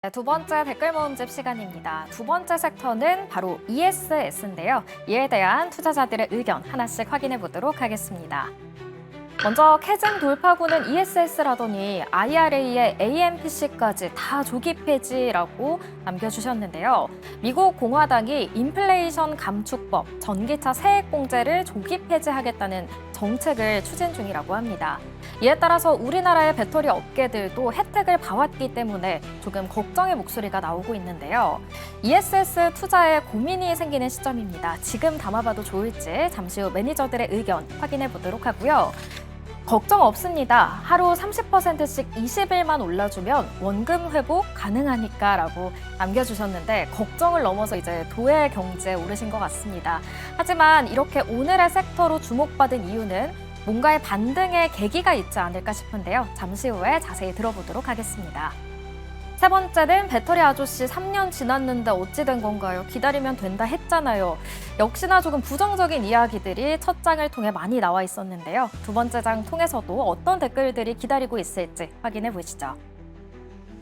네, 두 번째 댓글 모음집 시간입니다. 두 번째 섹터는 바로 ESS인데요. 이에 대한 투자자들의 의견 하나씩 확인해 보도록 하겠습니다. 먼저 캐즘 돌파구는 ESS라더니 IRA의 AMPC까지 다 조기 폐지라고 남겨주셨는데요. 미국 공화당이 인플레이션 감축법, 전기차 세액공제를 조기 폐지하겠다는 정책을 추진 중이라고 합니다. 이에 따라서 우리나라의 배터리 업계들도 혜택을 봐왔기 때문에 조금 걱정의 목소리가 나오고 있는데요. ESS 투자에 고민이 생기는 시점입니다. 지금 담아봐도 좋을지 잠시 후 매니저들의 의견 확인해 보도록 하고요. 걱정 없습니다. 하루 30%씩 20일만 올라주면 원금 회복 가능하니까 라고 남겨주셨는데 걱정을 넘어서 이제 도의 경제에 오르신 것 같습니다. 하지만 이렇게 오늘의 섹터로 주목받은 이유는 뭔가의 반등의 계기가 있지 않을까 싶은데요. 잠시 후에 자세히 들어보도록 하겠습니다. 세 번째는 배터리 아저씨 3년 지났는데 어찌 된 건가요? 기다리면 된다 했잖아요. 역시나 조금 부정적인 이야기들이 첫 장을 통해 많이 나와 있었는데요. 두 번째 장 통해서도 어떤 댓글들이 기다리고 있을지 확인해 보시죠.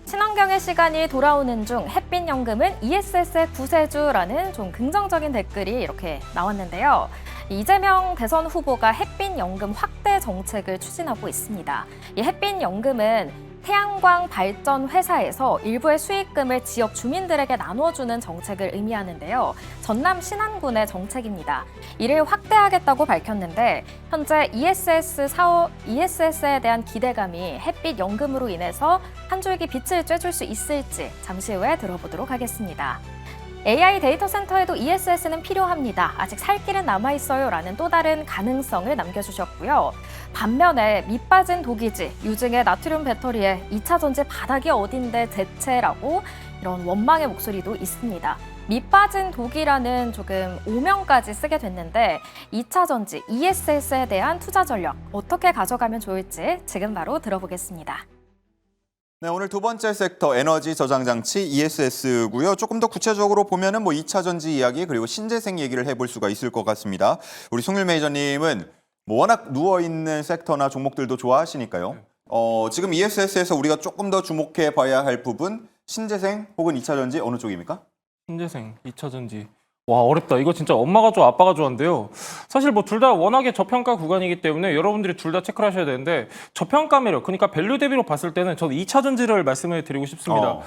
친환경의 시간이 돌아오는 중 햇빛연금은 ESS의 구세주라는 좀 긍정적인 댓글이 이렇게 나왔는데요. 이재명 대선 후보가 햇빛연금 확대 정책을 추진하고 있습니다. 이 햇빛연금은 태양광 발전 회사에서 일부의 수익금을 지역 주민들에게 나눠주는 정책을 의미하는데요. 전남 신안군의 정책입니다. 이를 확대하겠다고 밝혔는데 현재 ESS에 대한 기대감이 햇빛 연금으로 인해서 한 줄기 빛을 쬐줄 수 있을지 잠시 후에 들어보도록 하겠습니다. AI 데이터 센터에도 ESS는 필요합니다. 아직 살 길은 남아있어요 라는 또 다른 가능성을 남겨주셨고요. 반면에 밑빠진 독이지, 유증의 나트륨 배터리에 2차 전지 바닥이 어딘데 대체라고 이런 원망의 목소리도 있습니다. 밑빠진 독이라는 조금 오명까지 쓰게 됐는데 2차 전지 ESS에 대한 투자 전략 어떻게 가져가면 좋을지 지금 바로 들어보겠습니다. 네, 오늘 두 번째 섹터 에너지 저장 장치 ESS고요. 조금 더 구체적으로 보면은 2차 전지 이야기 그리고 신재생 얘기를 해볼 수가 있을 것 같습니다. 우리 송일 매니저님은 워낙 누워 있는 섹터나 종목들도 좋아하시니까요. 지금 ESS에서 우리가 조금 더 주목해 봐야 할 부분 신재생 혹은 2차 전지 어느 쪽입니까? 신재생, 2차 전지. 와, 어렵다. 이거 진짜 엄마가 좋아, 아빠가 좋아한데요. 사실 뭐 둘 다 워낙에 저평가 구간이기 때문에 여러분들이 둘 다 체크를 하셔야 되는데 저평가 매력, 그러니까 밸류 대비로 봤을 때는 저는 2차 전지를 말씀을 드리고 싶습니다.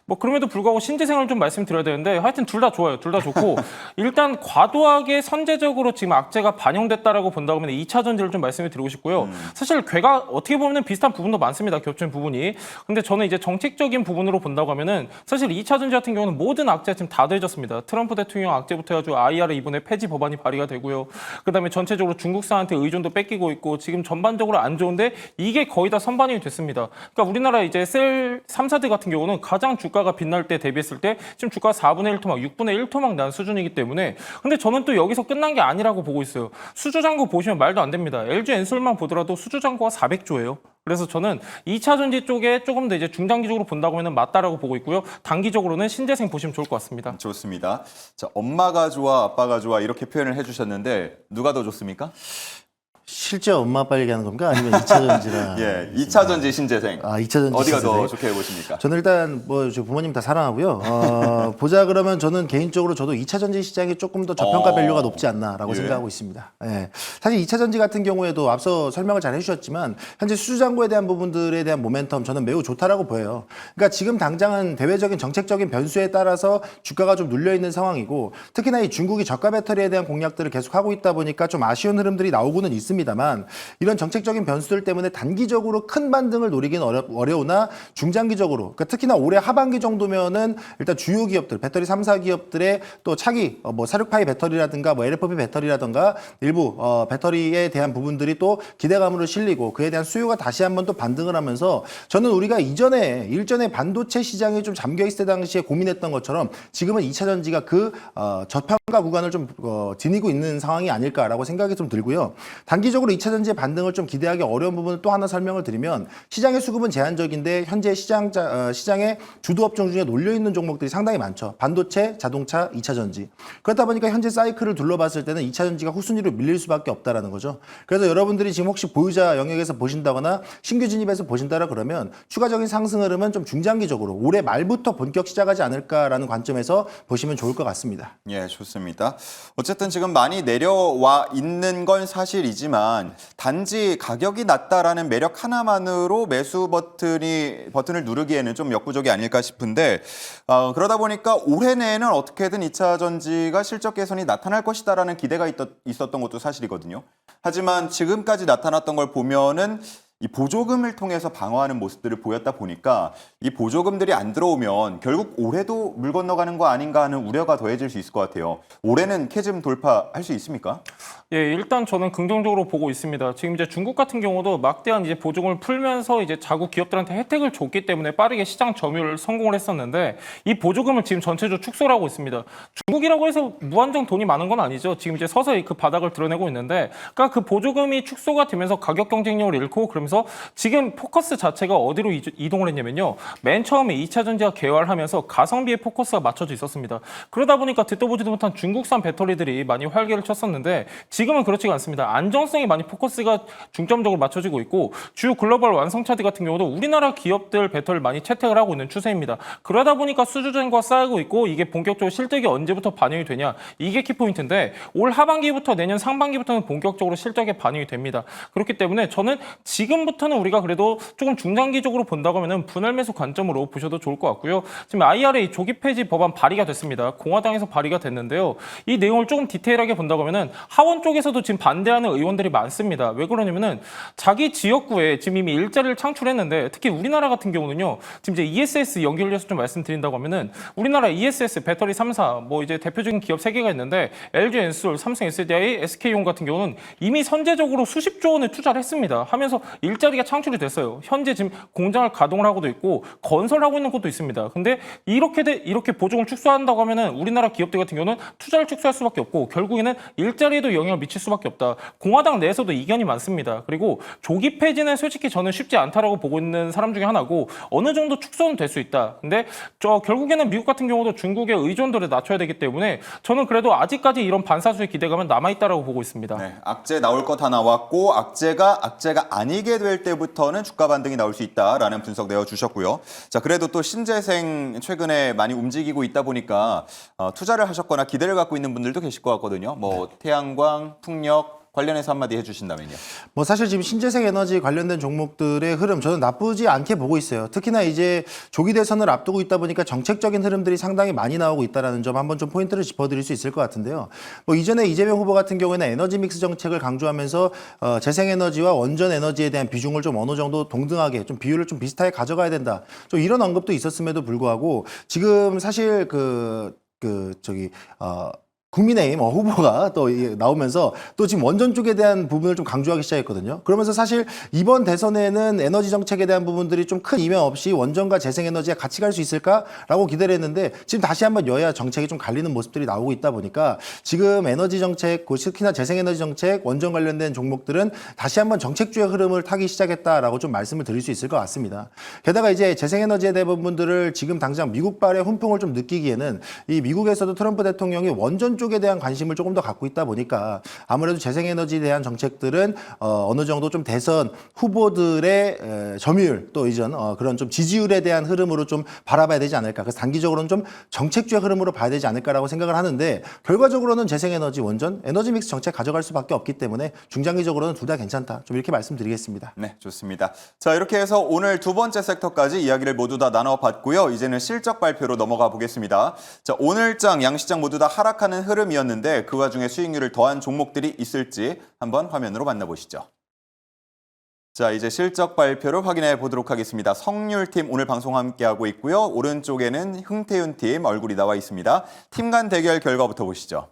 뭐 그럼에도 불구하고 신재생을 좀 말씀드려야 되는데 하여튼 둘 다 좋아요. 둘 다 좋고 일단 과도하게 선제적으로 지금 악재가 반영됐다라고 본다고 하면 2차 전지를 좀 말씀을 드리고 싶고요. 사실 괴가 어떻게 보면 비슷한 부분도 많습니다. 겹치는 부분이. 근데 저는 이제 정책적인 부분으로 본다고 하면은 사실 2차 전지 같은 경우는 모든 악재가 지금 다 더해졌습니다. 트럼프 대통령 악재부터 해가지고 IRA 이번에 폐지 법안이 발의가 되고요. 그다음에 전체적으로 중국산한테 의존도 뺏기고 있고 지금 전반적으로 안 좋은데 이게 거의 다 선반영이 됐습니다. 그러니까 우리나라 이제 셀 3사들 같은 경우는 가장 주가가 빛날 때 대비했을 때 지금 주가 4분의 1 토막, 6분의 1 토막 난 수준이기 때문에 근데 저는 또 여기서 끝난 게 아니라고 보고 있어요. 수주잔고 보시면 말도 안 됩니다. LG 엔솔만 보더라도 수주잔고가 400조예요. 그래서 저는 2차 전지 쪽에 조금 더 이제 중장기적으로 본다고 하면 맞다라고 보고 있고요. 단기적으로는 신재생 보시면 좋을 것 같습니다. 좋습니다. 자, 엄마가 좋아, 아빠가 좋아 이렇게 표현을 해주셨는데 누가 더 좋습니까? 실제 엄마 아빠 얘기하는 겁니까? 아니면 2차 전지라? 예, 2차 전지 신재생. 2차 전지 어디가 더 신재생. 좋게 보십니까? 저는 일단 저 부모님 다 사랑하고요. 보자 그러면 저는 개인적으로 저도 2차 전지 시장이 조금 더 저평가 밸류가 높지 않나라고 생각하고 있습니다. 예. 사실 2차 전지 같은 경우에도 앞서 설명을 잘 해주셨지만 현재 수주잔고에 대한 부분들에 대한 모멘텀 저는 매우 좋다라고 보여요. 그러니까 지금 당장은 대외적인 정책적인 변수에 따라서 주가가 좀 눌려 있는 상황이고 특히나 이 중국이 저가 배터리에 대한 공약들을 계속 하고 있다 보니까 좀 아쉬운 흐름들이 나오고는 있습니다만 이런 정책적인 변수들 때문에 단기적으로 큰 반등을 노리긴 어려우나 중장기적으로 그러니까 특히나 올해 하반기 정도면은 일단 주요 기업들 배터리 3사 기업들의 또 차기 뭐 사륙파이 배터리라든가 뭐 LFP 배터리라든가 일부 배터리에 대한 부분들이 또 기대감으로 실리고 그에 대한 수요가 다시 한번 또 반등을 하면서 저는 우리가 일전에 반도체 시장이 좀 잠겨 있을 때 당시에 고민했던 것처럼 지금은 2차 전지가 그 저평가 구간을 좀 지니고 있는 상황이 아닐까라고 생각이 좀 들고요. 단기 단기적으로 2차 전지의 반등을 좀 기대하기 어려운 부분을 또 하나 설명을 드리면 시장의 수급은 제한적인데 현재 시장의 주도 업종 중에 놀려 있는 종목들이 상당히 많죠. 반도체, 자동차, 2차 전지. 그렇다 보니까 현재 사이클을 둘러봤을 때는 2차 전지가 후순위로 밀릴 수밖에 없다라는 거죠. 그래서 여러분들이 지금 혹시 보유자 영역에서 보신다거나 신규 진입해서 보신다라 그러면 추가적인 상승 흐름은 좀 중장기적으로 올해 말부터 본격 시작하지 않을까라는 관점에서 보시면 좋을 것 같습니다. 예, 좋습니다. 어쨌든 지금 많이 내려와 있는 건 사실이지만 단지 가격이 낮다라는 매력 하나만으로 매수 버튼을 누르기에는 좀 역부족이 아닐까 싶은데 그러다 보니까 올해 내에는 어떻게든 2차 전지가 실적 개선이 나타날 것이다라는 기대가 있었던 것도 사실이거든요. 하지만 지금까지 나타났던 걸 보면은 이 보조금을 통해서 방어하는 모습들을 보였다 보니까 이 보조금들이 안 들어오면 결국 올해도 물 건너가는 거 아닌가 하는 우려가 더해질 수 있을 것 같아요. 올해는 캐즘 돌파할 수 있습니까? 예, 일단 저는 긍정적으로 보고 있습니다. 지금 이제 중국 같은 경우도 막대한 이제 보조금을 풀면서 이제 자국 기업들한테 혜택을 줬기 때문에 빠르게 시장 점유를 성공을 했었는데 이 보조금을 지금 전체적으로 축소를 하고 있습니다. 중국이라고 해서 무한정 돈이 많은 건 아니죠. 지금 이제 서서히 그 바닥을 드러내고 있는데, 그러니까 그 보조금이 축소가 되면서 가격 경쟁력을 잃고 그러면서 지금 포커스 자체가 어디로 이동을 했냐면요. 맨 처음에 2차 전지가 개활하면서 가성비에 포커스가 맞춰져 있었습니다. 그러다 보니까 듣도 보지도 못한 중국산 배터리들이 많이 활개를 쳤었는데 지금은 그렇지가 않습니다. 안정성이 많이 포커스가 중점적으로 맞춰지고 있고 주요 글로벌 완성차들 같은 경우도 우리나라 기업들 배터리를 많이 채택을 하고 있는 추세입니다. 그러다 보니까 수주전과 쌓이고 있고 이게 본격적으로 실적이 언제부터 반영이 되냐, 이게 키포인트인데 올 하반기부터 내년 상반기부터는 본격적으로 실적에 반영이 됩니다. 그렇기 때문에 저는 지금부터는 우리가 그래도 조금 중장기적으로 본다고 하면 분할 매수 관점으로 보셔도 좋을 것 같고요. 지금 IRA 조기 폐지 법안 발의가 됐습니다. 공화당에서 발의가 됐는데요. 이 내용을 조금 디테일하게 본다고 하면은 하원 쪽에서도 지금 반대하는 의원들이 많습니다. 왜 그러냐면은 자기 지역구에 지금 이미 일자리를 창출했는데 특히 우리나라 같은 경우는요. 지금 이제 ESS 연결해서 좀 말씀드린다고 하면은 우리나라 ESS 배터리 3사 뭐 이제 대표적인 기업 3개가 있는데 LG 엔솔, 삼성 SDI, SK용 같은 경우는 이미 선제적으로 수십조 원을 투자를 했습니다. 하면서 일자리가 창출이 됐어요. 현재 지금 공장을 가동을 하고도 있고 건설하고 있는 곳도 있습니다. 근데 이렇게 보조금을 축소한다고 하면은 우리나라 기업들 같은 경우는 투자를 축소할 수밖에 없고 결국에는 일자리에도 영향을 미칠 수밖에 없다. 공화당 내에서도 이견이 많습니다. 그리고 조기 폐지는 솔직히 저는 쉽지 않다라고 보고 있는 사람 중에 하나고 어느 정도 축소는 될 수 있다. 근데 결국에는 미국 같은 경우도 중국의 의존도를 낮춰야 되기 때문에 저는 그래도 아직까지 이런 반사수의 기대감은 남아있다라고 보고 있습니다. 네, 악재 나올 것 다 나왔고 악재가 아니게 될 때부터는 주가 반등이 나올 수 있다라는 분석 내어주셨고요. 자, 그래도 또 신재생 최근에 많이 움직이고 있다 보니까 투자를 하셨거나 기대를 갖고 있는 분들도 계실 것 같거든요. 뭐 태양광, 풍력 관련해서 한마디 해주신다면요. 뭐 사실 지금 신재생 에너지 관련된 종목들의 흐름 저는 나쁘지 않게 보고 있어요. 특히나 이제 조기 대선을 앞두고 있다 보니까 정책적인 흐름들이 상당히 많이 나오고 있다는 점 한번 좀 포인트를 짚어드릴 수 있을 것 같은데요. 뭐 이전에 이재명 후보 같은 경우에는 에너지 믹스 정책을 강조하면서 재생에너지와 원전 에너지에 대한 비중을 좀 어느 정도 동등하게 좀 비율을 좀 비슷하게 가져가야 된다. 좀 이런 언급도 있었음에도 불구하고 지금 사실 국민의힘 후보가 또 나오면서 또 지금 원전 쪽에 대한 부분을 좀 강조하기 시작했거든요. 그러면서 사실 이번 대선에는 에너지 정책에 대한 부분들이 좀 큰 이변 없이 원전과 재생에너지가 같이 갈 수 있을까라고 기대를 했는데 지금 다시 한번 여야 정책이 좀 갈리는 모습들이 나오고 있다 보니까 지금 에너지 정책, 특히나 재생에너지 정책, 원전 관련된 종목들은 다시 한번 정책주의 흐름을 타기 시작했다라고 좀 말씀을 드릴 수 있을 것 같습니다. 게다가 이제 재생에너지에 대한 부분들을 지금 당장 미국발의 훈풍을 좀 느끼기에는 이 미국에서도 트럼프 대통령이 원전 쪽에 대한 관심을 조금 더 갖고 있다 보니까 아무래도 재생에너지에 대한 정책들은 어느 정도 좀 대선 후보들의 점유율 또 이전 그런 좀 지지율에 대한 흐름으로 좀 바라봐야 되지 않을까. 그래서 단기적으로는 좀 정책주의 흐름으로 봐야 되지 않을까라고 생각을 하는데 결과적으로는 재생에너지, 원전, 에너지 믹스 정책 가져갈 수밖에 없기 때문에 중장기적으로는 둘 다 괜찮다. 좀 이렇게 말씀드리겠습니다. 네, 좋습니다. 자, 이렇게 해서 오늘 두 번째 섹터까지 이야기를 모두 다 나눠봤고요. 이제는 실적 발표로 넘어가 보겠습니다. 자, 오늘장 양시장 모두 다 하락하는 흐름이었는데 그 와중에 수익률을 더한 종목들이 있을지 한번 화면으로 만나보시죠. 자, 이제 실적 발표를 확인해 보도록 하겠습니다. 성률팀 오늘 방송 함께하고 있고요. 오른쪽에는 흥태윤팀 얼굴이 나와 있습니다. 팀 간 대결 결과부터 보시죠.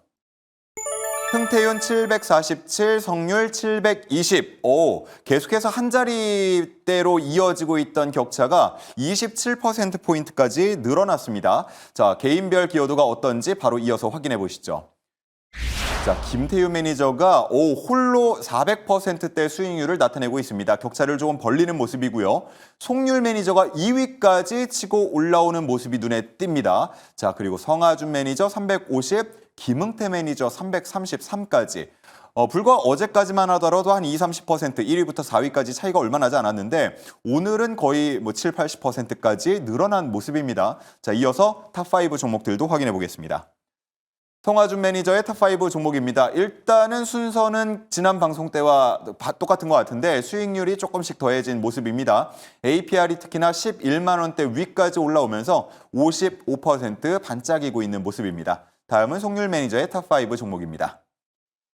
흥태윤 747, 성률 720. 계속해서 한 자리대로 이어지고 있던 격차가 27%포인트까지 늘어났습니다. 자, 개인별 기여도가 어떤지 바로 이어서 확인해 보시죠. 자, 김태유 매니저가 홀로 400%대 수익률을 나타내고 있습니다. 격차를 조금 벌리는 모습이고요. 송률 매니저가 2위까지 치고 올라오는 모습이 눈에 띕니다. 자, 그리고 성하준 매니저 350, 김응태 매니저 333까지. 불과 어제까지만 하더라도 한 20-30%, 1위부터 4위까지 차이가 얼마 나지 않았는데 오늘은 거의 7, 80%까지 늘어난 모습입니다. 자, 이어서 탑5 종목들도 확인해 보겠습니다. 성하준 매니저의 탑5 종목입니다. 일단은 순서는 지난 방송 때와 똑같은 것 같은데 수익률이 조금씩 더해진 모습입니다. APR이 특히나 11만 원대 위까지 올라오면서 55% 반짝이고 있는 모습입니다. 다음은 송률 매니저의 탑5 종목입니다.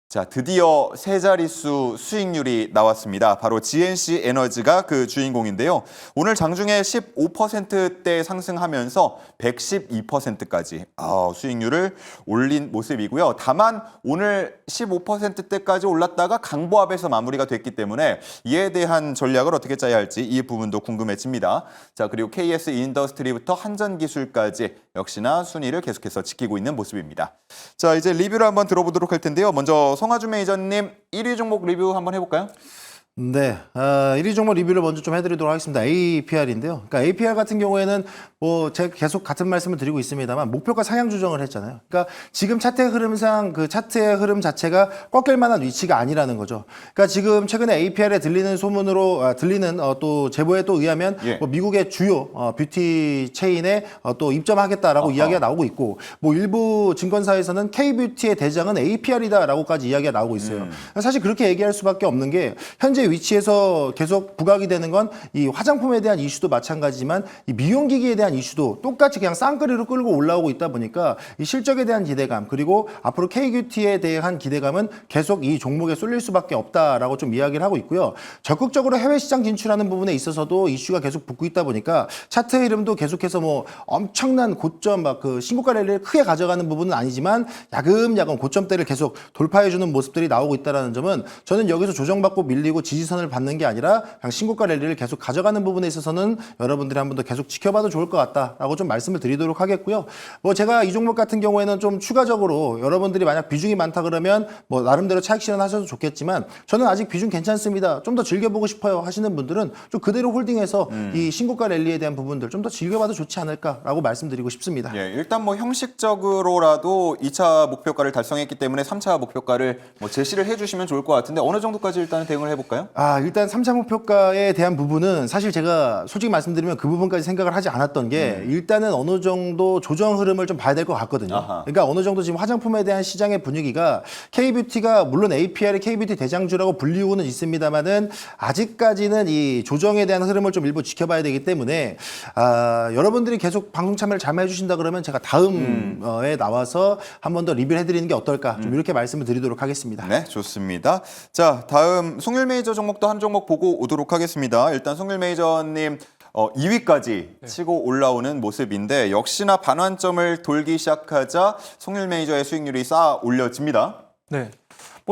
자, 드디어 세 자릿수 수익률이 나왔습니다. 바로 GNC 에너지가 그 주인공인데요. 오늘 장중에 15%대 상승하면서 112%까지 수익률을 올린 모습이고요. 다만 오늘 15%대까지 올랐다가 강보합에서 마무리가 됐기 때문에 이에 대한 전략을 어떻게 짜야 할지 이 부분도 궁금해집니다. 자, 그리고 KS 인더스트리부터 한전기술까지 역시나 순위를 계속해서 지키고 있는 모습입니다. 자, 이제 리뷰를 한번 들어보도록 할 텐데요. 먼저 성하준 매니저님 1위 종목 리뷰 한번 해볼까요? 네, 1위 종목 리뷰를 먼저 좀 해드리도록 하겠습니다. APR인데요. 그러니까 APR 같은 경우에는 제가 계속 같은 말씀을 드리고 있습니다만 목표가 상향 조정을 했잖아요. 그러니까 지금 차트의 흐름상 그 차트의 흐름 자체가 꺾일 만한 위치가 아니라는 거죠. 그러니까 지금 최근에 APR에 들리는 소문으로 들리는 또 제보에 또 의하면 미국의 주요 뷰티 체인에 또 입점하겠다라고 이야기가 나오고 있고 일부 증권사에서는 K뷰티의 대장은 APR이다라고까지 이야기가 나오고 있어요. 사실 그렇게 얘기할 수밖에 없는 게 현재 위치에서 계속 부각이 되는 건 이 화장품에 대한 이슈도 마찬가지지만 이 미용기기에 대한 이슈도 똑같이 그냥 쌍끌이로 끌고 올라오고 있다 보니까 이 실적에 대한 기대감 그리고 앞으로 K뷰티에 대한 기대감은 계속 이 종목에 쏠릴 수밖에 없다라고 좀 이야기를 하고 있고요. 적극적으로 해외 시장 진출하는 부분에 있어서도 이슈가 계속 붙고 있다 보니까 차트의 흐름도 계속해서 엄청난 고점 그 신고가 랠리를 크게 가져가는 부분은 아니지만 야금야금 고점대를 계속 돌파해주는 모습들이 나오고 있다는 점은 저는 여기서 조정받고 밀리고 지지선을 받는 게 아니라 그냥 신고가 랠리를 계속 가져가는 부분에 있어서는 여러분들이 한 번 더 계속 지켜봐도 좋을 것 같다라고 좀 말씀을 드리도록 하겠고요. 제가 이 종목 같은 경우에는 좀 추가적으로 여러분들이 만약 비중이 많다 그러면 나름대로 차익 실현하셔도 좋겠지만 저는 아직 비중 괜찮습니다. 좀 더 즐겨보고 싶어요 하시는 분들은 좀 그대로 홀딩해서 이 신고가 랠리에 대한 부분들 좀 더 즐겨봐도 좋지 않을까라고 말씀드리고 싶습니다. 예, 일단 형식적으로라도 2차 목표가를 달성했기 때문에 3차 목표가를 제시를 해주시면 좋을 것 같은데 어느 정도까지 일단 대응을 해볼까요? 일단 3차 목표가에 대한 부분은 사실 제가 솔직히 말씀드리면 그 부분까지 생각을 하지 않았던 게 일단은 어느 정도 조정 흐름을 좀 봐야 될 것 같거든요. 그러니까 어느 정도 지금 화장품에 대한 시장의 분위기가 K뷰티가 물론 APR이 K뷰티 대장주라고 불리우는 있습니다만은 아직까지는 이 조정에 대한 흐름을 좀 일부 지켜봐야 되기 때문에 여러분들이 계속 방송 참여를 잘 해주신다 그러면 제가 다음에 나와서 한 번 더 리뷰를 해드리는 게 어떨까 좀 이렇게 말씀을 드리도록 하겠습니다. 네, 좋습니다. 자, 다음 송률 매니저 종목도 한 종목 보고 오도록 하겠습니다. 일단 송률 매니저님 2위까지 치고 올라오는 모습인데 역시나 반환점을 돌기 시작하자 송률 매니저의 수익률이 쌓아 올려집니다. 네.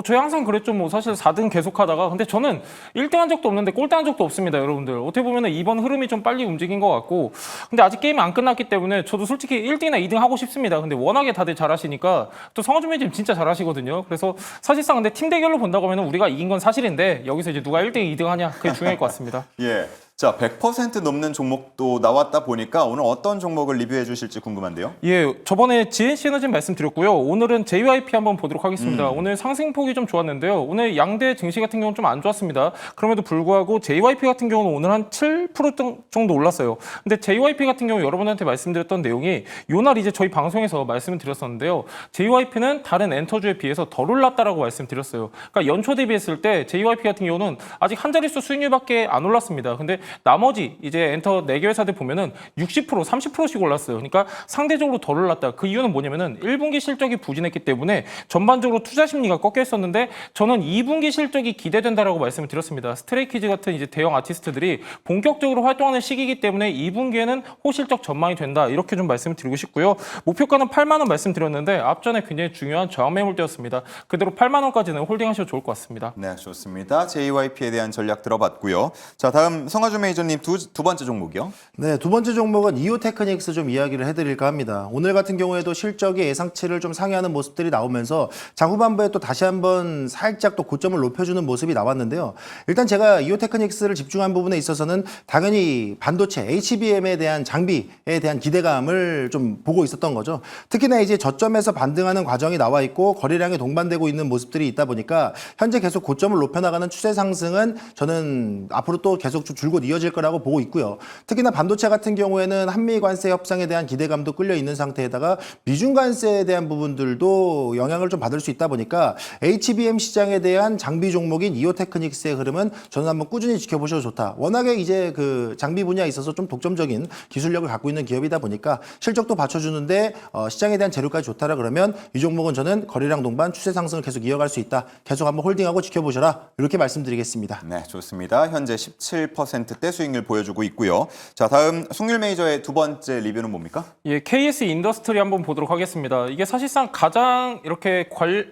저희 항상 그랬죠. 사실 4등 계속하다가 근데 저는 1등 한 적도 없는데 꼴등 한 적도 없습니다, 여러분들. 어떻게 보면 이번 흐름이 좀 빨리 움직인 것 같고 근데 아직 게임이 안 끝났기 때문에 저도 솔직히 1등이나 2등 하고 싶습니다. 근데 워낙에 다들 잘하시니까 또 성하준 매니저님 진짜 잘하시거든요. 그래서 사실상 근데 팀 대결로 본다고 하면 우리가 이긴 건 사실인데 여기서 이제 누가 1등, 2등 하냐 그게 중요할 것 같습니다. 예. 자, 100% 넘는 종목도 나왔다 보니까 오늘 어떤 종목을 리뷰해 주실지 궁금한데요. 예, 저번에 GNC 에너지 말씀드렸고요. 오늘은 JYP 한번 보도록 하겠습니다. 오늘 상승폭이 좀 좋았는데요. 오늘 양대 증시 같은 경우는 좀 안 좋았습니다. 그럼에도 불구하고 JYP 같은 경우는 오늘 한 7% 정도 올랐어요. 근데 JYP 같은 경우 여러분한테 말씀드렸던 내용이 요날 이제 저희 방송에서 말씀을 드렸었는데요. JYP는 다른 엔터주에 비해서 덜 올랐다라고 말씀드렸어요. 그러니까 연초 대비했을 때 JYP 같은 경우는 아직 한 자릿수 수익률밖에 안 올랐습니다. 근데 나머지 이제 엔터 4개 회사들 보면은 60%, 30%씩 올랐어요. 그러니까 상대적으로 덜 올랐다. 그 이유는 뭐냐면은 1분기 실적이 부진했기 때문에 전반적으로 투자 심리가 꺾여 있었는데 저는 2분기 실적이 기대된다라고 말씀을 드렸습니다. 스트레이키즈 같은 이제 대형 아티스트들이 본격적으로 활동하는 시기이기 때문에 2분기에는 호실적 전망이 된다. 이렇게 좀 말씀을 드리고 싶고요. 목표가는 8만 원 말씀드렸는데 앞전에 굉장히 중요한 저항 매물대였습니다. 그대로 8만 원까지는 홀딩하셔도 좋을 것 같습니다. 네, 좋습니다. JYP에 대한 전략 들어봤고요. 자, 다음 성하준 김호준 매니저님 두 번째 종목이요. 네, 두 번째 종목은 이오테크닉스 좀 이야기를 해드릴까 합니다. 오늘 같은 경우에도 실적이 예상치를 좀 상회하는 모습들이 나오면서 장후반부에 또 다시 한번 살짝 또 고점을 높여주는 모습이 나왔는데요. 일단 제가 이오테크닉스를 집중한 부분에 있어서는 당연히 반도체, HBM에 대한 장비에 대한 기대감을 좀 보고 있었던 거죠. 특히나 이제 저점에서 반등하는 과정이 나와 있고 거래량이 동반되고 있는 모습들이 있다 보니까 현재 계속 고점을 높여나가는 추세 상승은 저는 앞으로 또 계속 좀 줄곧 이어질 거라고 보고 있고요. 특히나 반도체 같은 경우에는 한미 관세 협상에 대한 기대감도 끌려 있는 상태에다가 미중 관세에 대한 부분들도 영향을 좀 받을 수 있다 보니까 HBM 시장에 대한 장비 종목인 이오테크닉스의 흐름은 저는 한번 꾸준히 지켜보셔도 좋다. 워낙에 이제 그 장비 분야에 있어서 좀 독점적인 기술력을 갖고 있는 기업이다 보니까 실적도 받쳐주는데 시장에 대한 재료까지 좋다라 그러면 이 종목은 저는 거래량 동반 추세 상승을 계속 이어갈 수 있다. 계속 한번 홀딩하고 지켜보셔라. 이렇게 말씀드리겠습니다. 네, 좋습니다. 현재 17%대 수익률 보여주고 있고요. 자, 다음 송률 매니저의 두 번째 리뷰는 뭡니까? 예, KS 인더스트리 한번 보도록 하겠습니다. 이게 사실상 가장 이렇게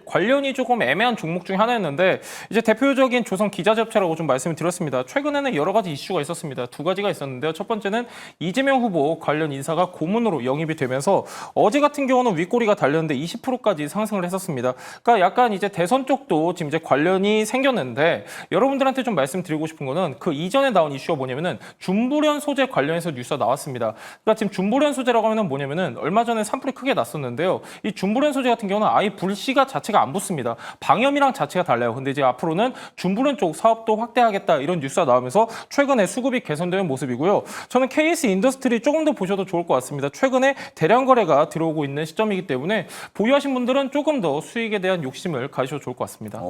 관련이 조금 애매한 종목 중에 하나였는데 이제 대표적인 조선 기자재업체라고 좀 말씀을 드렸습니다. 최근에는 여러 가지 이슈가 있었습니다. 두 가지가 있었는데요. 첫 번째는 이재명 후보 관련 인사가 고문으로 영입이 되면서 어제 같은 경우는 윗꼬리가 달렸는데 20%까지 상승을 했었습니다. 그러니까 약간 이제 대선 쪽도 지금 이제 관련이 생겼는데 여러분들한테 좀 말씀드리고 싶은 거는 그 이전에 나온 이슈가 뭐냐면은 준불연 소재 관련해서 뉴스가 나왔습니다. 그러니까 지금 준불연 소재라고 하면 뭐냐면은 얼마 전에 산불이 크게 났었는데요. 이 준불연 소재 같은 경우는 아예 불씨가 자체가 안 붙습니다. 방염이랑 자체가 달라요. 근데 이제 앞으로는 준불연 쪽 사업도 확대하겠다 이런 뉴스가 나오면서 최근에 수급이 개선되는 모습이고요. 저는 KS 인더스트리 조금 더 보셔도 좋을 것 같습니다. 최근에 대량 거래가 들어오고 있는 시점이기 때문에 보유하신 분들은 조금 더 수익에 대한 욕심을 가지셔도 좋을 것 같습니다.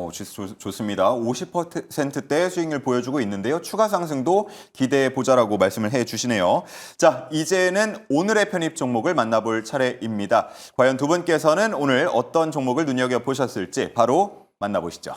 좋습니다. 50%대 수익률 보여주고 있는데요. 추가 상승도 기대해 보자라고 말씀을 해주시네요. 자, 이제는 오늘의 편입 종목을 만나볼 차례입니다. 과연 두 분께서는 오늘 어떤 종목을 눈여겨보셨을지 바로 만나보시죠.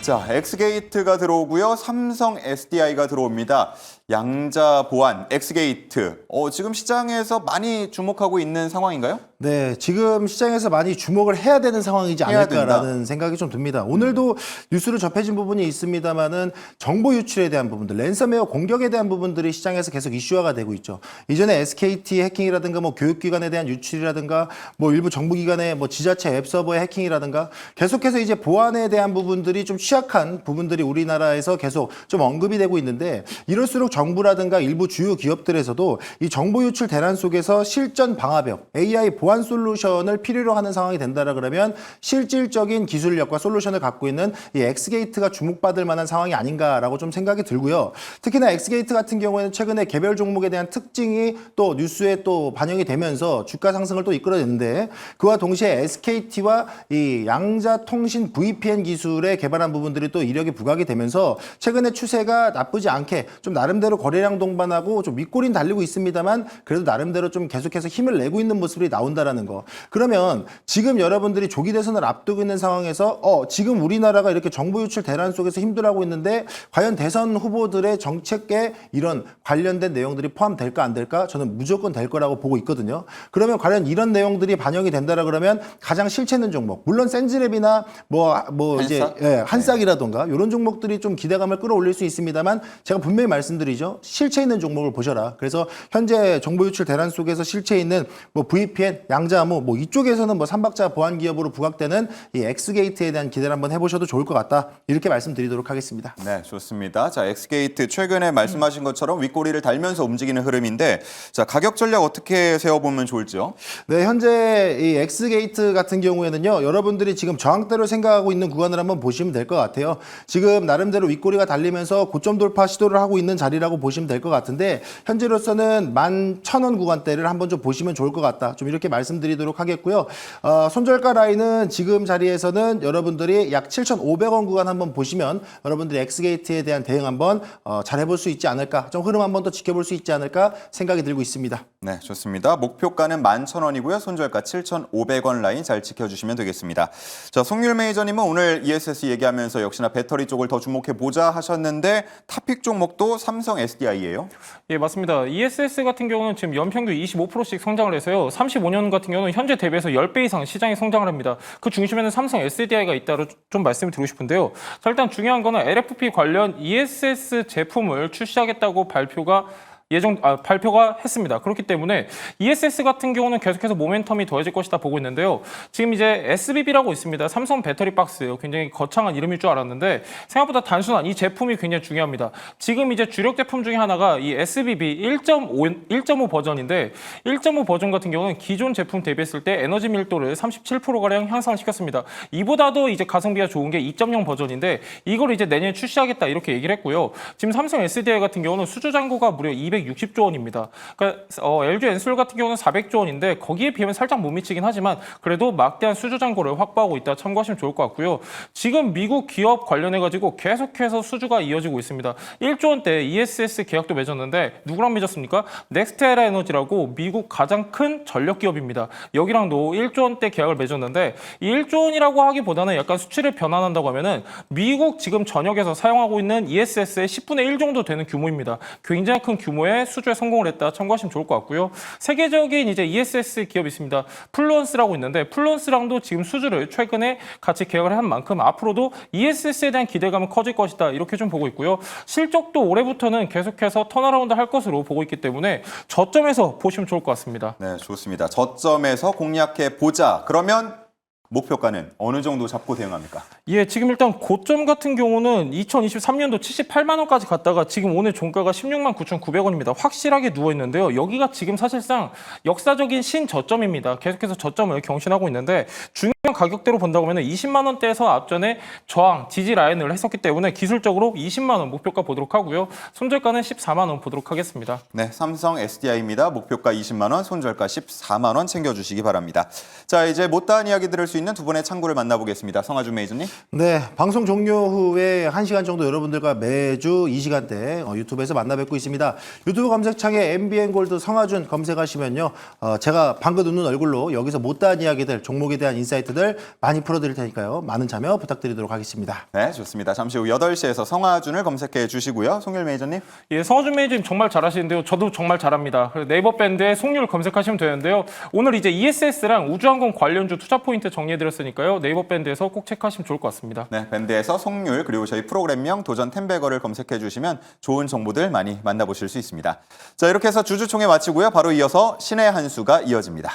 자, 엑스게이트가 들어오고요. 삼성 SDI가 들어옵니다. 양자 보안, 엑스게이트. 지금 시장에서 많이 주목하고 있는 상황인가요? 네, 지금 시장에서 많이 주목을 해야 되는 상황이지 않을까라는 생각이 좀 듭니다. 오늘도 뉴스로 접해진 부분이 있습니다만은 정보 유출에 대한 부분들, 랜섬웨어 공격에 대한 부분들이 시장에서 계속 이슈화가 되고 있죠. 이전에 SKT 해킹이라든가 뭐 교육기관에 대한 유출이라든가 뭐 일부 정부기관의 뭐 지자체 앱 서버의 해킹이라든가 계속해서 이제 보안에 대한 부분들이 좀 취약한 부분들이 우리나라에서 계속 좀 언급이 되고 있는데 이럴수록 정부라든가 일부 주요 기업들에서도 이 정보 유출 대란 속에서 실전 방화벽, AI 보안 솔루션을 필요로 하는 상황이 된다라 그러면 실질적인 기술력과 솔루션을 갖고 있는 이 엑스게이트가 주목받을 만한 상황이 아닌가라고 좀 생각이 들고요. 특히나 엑스게이트 같은 경우에는 최근에 개별 종목에 대한 특징이 또 뉴스에 또 반영이 되면서 주가 상승을 또 이끌어냈는데 그와 동시에 SKT와 이 양자통신 VPN 기술에 개발한 부분들이 또 이력이 부각이 되면서 최근에 추세가 나쁘지 않게 좀 나름대로 거래량 동반하고 좀 윗꼬리는 달리고 있습니다만 그래도 나름대로 좀 계속해서 힘을 내고 있는 모습이 나온다라는 거. 그러면 지금 여러분들이 조기 대선을 앞두고 있는 상황에서 지금 우리나라가 이렇게 정보 유출 대란 속에서 힘들어하고 있는데 과연 대선 후보들의 정책에 이런 관련된 내용들이 포함될까 안 될까? 저는 무조건 될 거라고 보고 있거든요. 그러면 과연 이런 내용들이 반영이 된다라 그러면 가장 실체 있는 종목, 물론 센즈랩이나 한싹이라던가 이런 종목들이 좀 기대감을 끌어올릴 수 있습니다만 제가 분명히 말씀드리죠. 실체 있는 종목을 보셔라. 그래서 현재 정보 유출 대란 속에서 실체 있는 뭐 VPN, 양자암호 뭐 이쪽에서는 뭐 삼박자 보안 기업으로 부각되는 이 엑스게이트에 대한 기대를 한번 해보셔도 좋을 것 같다. 이렇게 말씀드리도록 하겠습니다. 네, 좋습니다. 자, 엑스게이트 최근에 말씀하신 것처럼 윗꼬리를 달면서 움직이는 흐름인데 자, 가격 전략 어떻게 세워보면 좋을지요? 네, 현재 이 엑스게이트 같은 경우에는요. 여러분들이 지금 저항대로 생각하고 있는 구간을 한번 보시면 될 것 같아요. 지금 나름대로 윗꼬리가 달리면서 고점 돌파 시도를 하고 있는 자리라고 보시면 될 것 같은데 현재로서는 11,000원 구간대를 한번 좀 보시면 좋을 것 같다. 좀 이렇게 말씀드리도록 하겠고요. 손절가 라인은 지금 자리에서는 여러분들이 약 7,500원 구간 한번 보시면 여러분들이 엑스게이트에 대한 대응 한번 잘 해볼 수 있지 않을까. 좀 흐름 한번 더 지켜볼 수 있지 않을까 생각이 들고 있습니다. 네, 좋습니다. 목표가는 11,000원이고요. 손절가 7,500원 라인 잘 지켜주시면 되겠습니다. 자, 송률 매니저님은 오늘 ESS 얘기하면서 역시나 배터리 쪽을 더 주목해보자 하셨는데 탑픽 종목도 삼성 삼성 SDI예요. 예, 맞습니다. ESS 같은 경우는 지금 연평균 25%씩 성장을 해서요. 35년 같은 경우는 현재 대비해서 10배 이상 시장이 성장을 합니다. 그 중심에는 삼성 SDI가 있다로 좀 말씀을 드리고 싶은데요. 자, 일단 중요한 거는 LFP 관련 ESS 제품을 출시하겠다고 발표가 했습니다. 그렇기 때문에 ESS 같은 경우는 계속해서 모멘텀이 더해질 것이다 보고 있는데요. 지금 이제 SBB라고 있습니다. 삼성 배터리 박스예요. 굉장히 거창한 이름일 줄 알았는데 생각보다 단순한 이 제품이 굉장히 중요합니다. 지금 이제 주력 제품 중에 하나가 이 SBB 1.5 버전인데 1.5 버전 같은 경우는 기존 제품 대비했을 때 에너지 밀도를 37%가량 향상을 시켰습니다. 이보다도 이제 가성비가 좋은 게 2.0 버전인데 이걸 이제 내년에 출시하겠다 이렇게 얘기를 했고요. 지금 삼성 SDI 같은 경우는 수주 잔고가 무려 260조 원입니다. 그러니까 LG 엔솔 같은 경우는 400조 원인데 거기에 비하면 살짝 못 미치긴 하지만 그래도 막대한 수주 잔고를 확보하고 있다 참고하시면 좋을 것 같고요. 지금 미국 기업 관련해가지고 계속해서 수주가 이어지고 있습니다. 1조 원대 ESS 계약도 맺었는데 누구랑 맺었습니까? 넥스테라 에너지라고 미국 가장 큰 전력 기업입니다. 여기랑도 1조 원대 계약을 맺었는데 이 1조 원이라고 하기보다는 약간 수치를 변환한다고 하면은 미국 지금 전역에서 사용하고 있는 ESS의 10분의 1 정도 되는 규모입니다. 굉장히 큰 규모의 수주에 성공을 했다 참고하시면 좋을 것 같고요. 세계적인 이제 ESS 기업이 있습니다. 플루언스라고 있는데 플루언스랑도 지금 수주를 최근에 같이 계약을 한 만큼 앞으로도 ESS에 대한 기대감은 커질 것이다 이렇게 좀 보고 있고요. 실적도 올해부터는 계속해서 턴어라운드 할 것으로 보고 있기 때문에 저점에서 보시면 좋을 것 같습니다. 네, 좋습니다. 저점에서 공략해 보자. 그러면 목표가는 어느 정도 잡고 대응합니까? 예, 지금 일단 고점 같은 경우는 2023년도 78만 원까지 갔다가 지금 오늘 종가가 16만 9,900원입니다. 확실하게 누워 있는데요. 여기가 지금 사실상 역사적인 신저점입니다. 계속해서 저점을 경신하고 있는데 중요한 가격대로 본다고 하면 20만 원대에서 앞전에 저항, 지지 라인을 했었기 때문에 기술적으로 20만 원 목표가 보도록 하고요. 손절가는 14만 원 보도록 하겠습니다. 네, 삼성 SDI입니다. 목표가 20만 원, 손절가 14만 원 챙겨주시기 바랍니다. 자, 이제 못다한 이야기 들을 수 있는 두 분의 창구를 만나보겠습니다. 성하준 매니저님. 네, 방송 종료 후에 1시간 정도 여러분들과 매주 이 시간대 유튜브에서 만나 뵙고 있습니다. 유튜브 검색창에 MBN골드 성하준 검색하시면요. 제가 방긋 웃는 얼굴로 여기서 못다한 이야기들, 종목에 대한 인사이트들 많이 풀어드릴 테니까요. 많은 참여 부탁드리도록 하겠습니다. 네, 좋습니다. 잠시 후 8시에서 성하준을 검색해 주시고요. 송율 매니저님. 예, 성하준 매니저님 정말 잘하시는데요. 저도 정말 잘합니다. 그래서 네이버 밴드에 송률 검색하시면 되는데요. 오늘 이제 ESS랑 우주항공 관련주 투자 포인트 정리해드렸으니까요. 네이버 밴드에서 꼭 체크하시면 좋을 것 같습니다. 네, 밴드에서 송률 그리고 저희 프로그램명 도전 템베거를 검색해 주시면 좋은 정보들 많이 만나보실 수 있습니다. 자, 이렇게 해서 주주총회 마치고요. 바로 이어서 신의 한 수가 이어집니다.